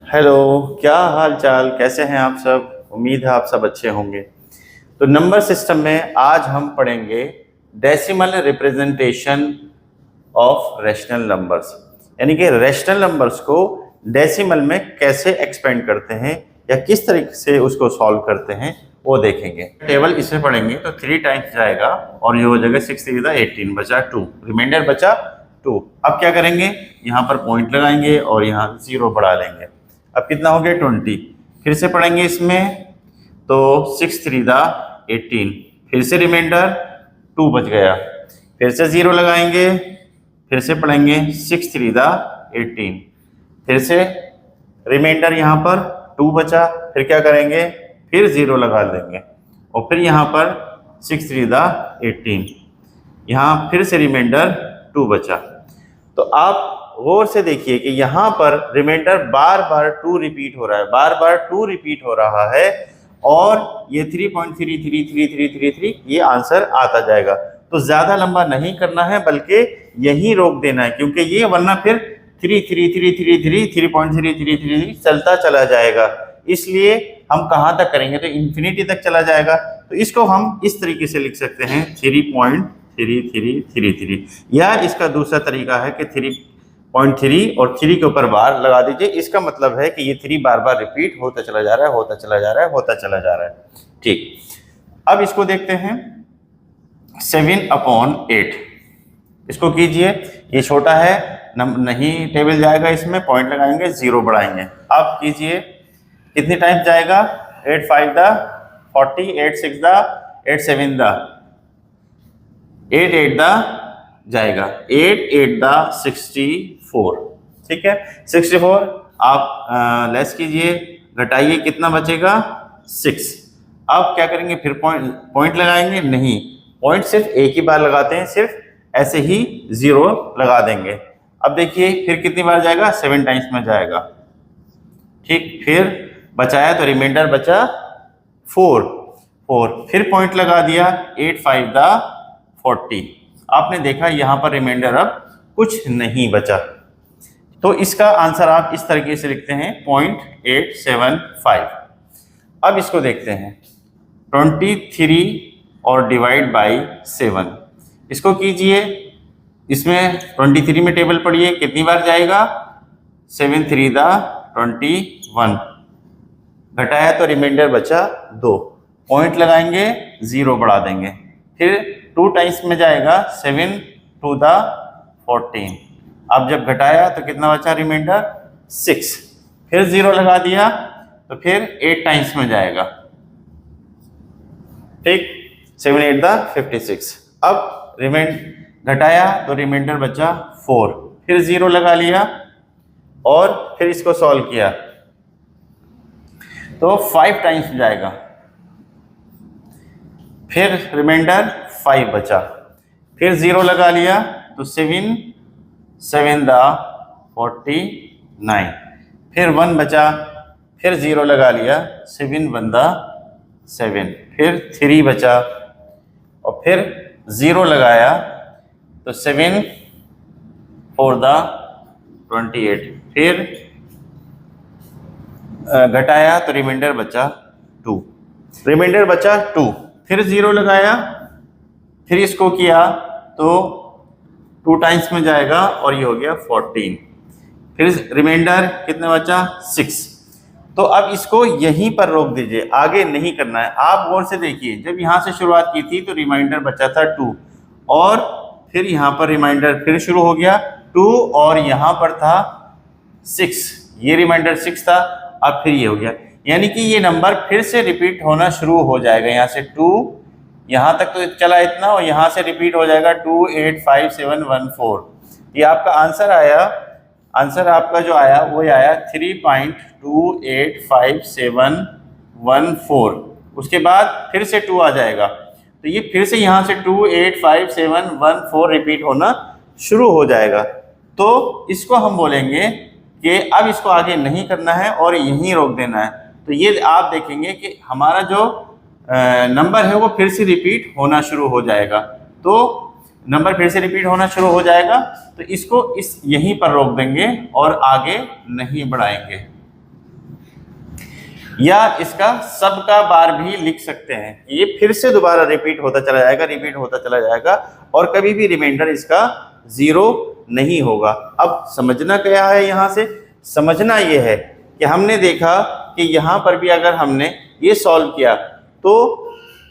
Hello, क्या हाल चाल, कैसे हैं आप सब। उम्मीद है आप सब अच्छे होंगे। तो नंबर सिस्टम में आज हम पढ़ेंगे decimal representation of rational numbers, यानी कि रैशनल नंबर्स को डेसिमल में कैसे एक्सपेंड करते हैं या किस तरीके से उसको सॉल्व करते हैं वो देखेंगे। टेबल इसमें पढ़ेंगे तो 3 टाइम्स जाएगा और ये हो जाएगा 6 3 18, बचा 2, रिमाइंडर बचा 2। अब क्या करेंगे, यहाँ पर पॉइंट लगाएंगे और यहाँ 0 बढ़ा लेंगे। अब कितना हो गया 20। फिर से पढ़ेंगे इसमें तो 6 3 18, फिर से रिमाइंडर 2 बच गया, फिर से 0 लगाएंगे, फिर से पढ़ेंगे 6 3 18, फिर से रिमाइंडर यहाँ पर 2 बचा, फिर क्या करेंगे, फिर 0 लगा देंगे और फिर यहाँ पर 6 3 18, यहाँ फिर से रिमाइंडर 2 बचा। तो आप गौर से देखिए कि यहाँ पर रिमाइंडर बार बार 2 रिपीट हो रहा है, बार बार 2 रिपीट हो रहा है और ये 3.333333 ये आंसर आता जाएगा। तो ज्यादा लंबा नहीं करना है बल्कि यही रोक देना है, क्योंकि ये वरना फिर 3.3333 चलता चला जाएगा। इसलिए हम कहाँ तक करेंगे तो इन्फिनिटी तक चला जाएगा। तो इसको हम इस तरीके से लिख सकते हैं 3.3333, या इसका दूसरा तरीका है कि 3.3 और 3 के ऊपर बार लगा दीजिए। इसका मतलब है कि ये 3 बार बार रिपीट होता चला जा रहा है, होता चला जा रहा है, होता चला जा रहा है। ठीक, अब इसको देखते हैं 7/8। इसको कीजिए, ये छोटा है नहीं टेबल जाएगा, इसमें पॉइंट लगाएंगे, 0 बढ़ाएंगे। अब कीजिए कितने टाइम्स जाएगा, 8 5 40, 8 6 8 7 8 8 जाएगा, 8 8 64। ठीक है, 64 आप लेस कीजिए, घटाइए, कितना बचेगा 6। अब क्या करेंगे, फिर पॉइंट लगाएंगे, नहीं पॉइंट सिर्फ एक ही बार लगाते हैं, सिर्फ ऐसे ही 0 लगा देंगे। अब देखिए फिर कितनी बार जाएगा, 7 टाइम्स में जाएगा। ठीक, फिर बचाया तो रिमाइंडर बचा 4, फिर पॉइंट लगा दिया, 8 5 40। आपने देखा यहाँ पर रिमाइंडर अब कुछ नहीं बचा। तो इसका आंसर आप इस तरीके से लिखते हैं 0.875। अब इसको देखते हैं 23 और डिवाइड बाई 7। इसको कीजिए, इसमें 23 में टेबल पढ़िए कितनी बार जाएगा, 7 3 21, घटाया तो रिमाइंडर बचा 2, पॉइंट लगाएंगे, 0 बढ़ा देंगे, फिर 2 टाइम्स में जाएगा, 7 2 14। अब जब घटाया तो कितना बचा रिमाइंडर 6, फिर 0 लगा दिया तो फिर 8 टाइम्स में जाएगा। ठीक, 7 8 56। अब घटाया तो रिमाइंडर बचा 4, फिर 0 लगा लिया और फिर इसको सॉल्व किया तो 5 टाइम्स जाएगा, फिर रिमाइंडर 5 बचा, फिर 0 लगा लिया तो 7 7 49, फिर 1 बचा, फिर 0 लगा लिया, 7 1 7, फिर 3 बचा और फिर 0 लगाया तो 7 4 28, फिर घटाया तो रिमाइंडर बचा 2, फिर 0 लगाया, फिर इसको किया तो 2 टाइम्स में जाएगा और ये हो गया 14, फिर रिमाइंडर कितना बचा 6। तो अब इसको यहीं पर रोक दीजिए, आगे नहीं करना है। आप गौर से देखिए, जब यहाँ से शुरुआत की थी तो रिमाइंडर बचा था 2 और फिर यहाँ पर रिमाइंडर फिर शुरू हो गया 2 और यहाँ पर था 6, ये रिमाइंडर 6 था, अब फिर ये हो गया, यानी कि ये नंबर फिर से रिपीट होना शुरू हो जाएगा। यहाँ से 2 यहाँ तक तो चला इतना और यहाँ से रिपीट हो जाएगा 2 8 5 7 1 4। ये आपका आंसर आया, आंसर आपका जो आया वो आया 3.285714। उसके बाद फिर से 2 आ जाएगा तो ये फिर से यहाँ से 2 8 5 7 1 4 रिपीट होना शुरू हो जाएगा। तो इसको हम बोलेंगे कि अब इसको आगे नहीं करना है और यहीं रोक देना है। तो ये आप देखेंगे कि हमारा जो नंबर है वो फिर से रिपीट होना शुरू हो जाएगा। तो नंबर फिर से रिपीट होना शुरू हो जाएगा तो इसको यहीं पर रोक देंगे और आगे नहीं बढ़ाएंगे। या इसका सब का बार भी लिख सकते हैं। ये फिर से दोबारा रिपीट होता चला जाएगा, रिपीट होता चला जाएगा और कभी भी रिमाइंडर इसका 0 नहीं होगा। अब समझना क्या है, यहाँ से समझना ये है कि हमने देखा कि यहाँ पर भी अगर हमने ये सॉल्व किया तो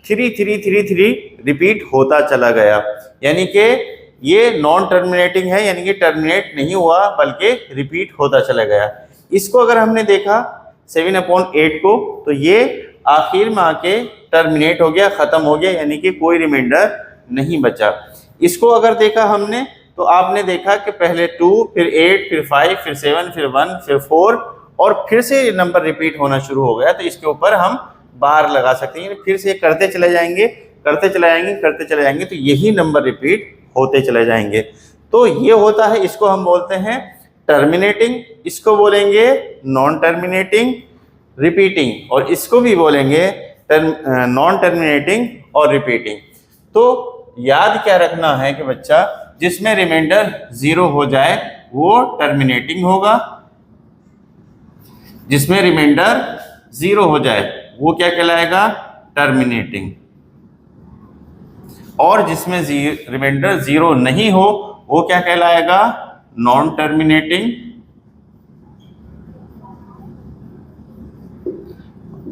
3 3 3 3 रिपीट होता चला गया, यानी कि ये नॉन टर्मिनेटिंग है, यानी कि टर्मिनेट नहीं हुआ बल्कि रिपीट होता चला गया। इसको अगर हमने देखा 7/8 को, तो ये आखिर में आके टर्मिनेट हो गया, ख़त्म हो गया, यानी कि कोई रिमाइंडर नहीं बचा। इसको अगर देखा हमने तो आपने देखा कि पहले 2, फिर 8, फिर 5, फिर 7, फिर 1, फिर 4 और फिर से नंबर रिपीट होना शुरू हो गया। तो इसके ऊपर हम बार लगा सकते हैं, फिर से करते चले जाएंगे, करते चले जाएंगे, करते चले जाएंगे, तो यही नंबर रिपीट होते चले जाएंगे। तो ये होता है, इसको हम बोलते हैं टर्मिनेटिंग, इसको बोलेंगे नॉन टर्मिनेटिंग, रिपीटिंग, और इसको भी बोलेंगे नॉन टर्मिनेटिंग और रिपीटिंग। तो याद क्या रखना है कि बच्चा, जिसमें रिमाइंडर 0 हो जाए वो टर्मिनेटिंग होगा, जिसमें रिमाइंडर 0 हो जाए वो क्या कहलाएगा, टर्मिनेटिंग, और जिसमें रिमाइंडर 0 नहीं हो वो क्या कहलाएगा, नॉन टर्मिनेटिंग,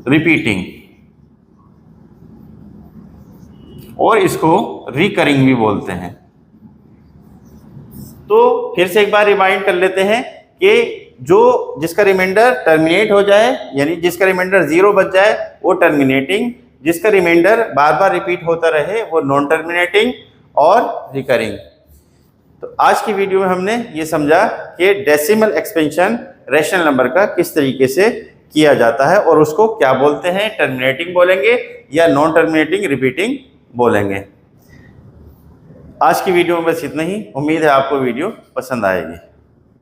रिपीटिंग, और इसको रिकरिंग भी बोलते हैं। तो फिर से एक बार रिमाइंड कर लेते हैं कि जिसका रिमाइंडर टर्मिनेट हो जाए, यानी जिसका रिमाइंडर 0 बच जाए वो टर्मिनेटिंग, जिसका रिमाइंडर बार बार रिपीट होता रहे वो नॉन टर्मिनेटिंग और रिकरिंग। तो आज की वीडियो में हमने ये समझा कि डेसिमल एक्सपेंशन रैशनल नंबर का किस तरीके से किया जाता है और उसको क्या बोलते हैं, टर्मिनेटिंग बोलेंगे या नॉन टर्मिनेटिंग रिपीटिंग बोलेंगे। आज की वीडियो में बस इतना ही। उम्मीद है आपको वीडियो पसंद आएगी।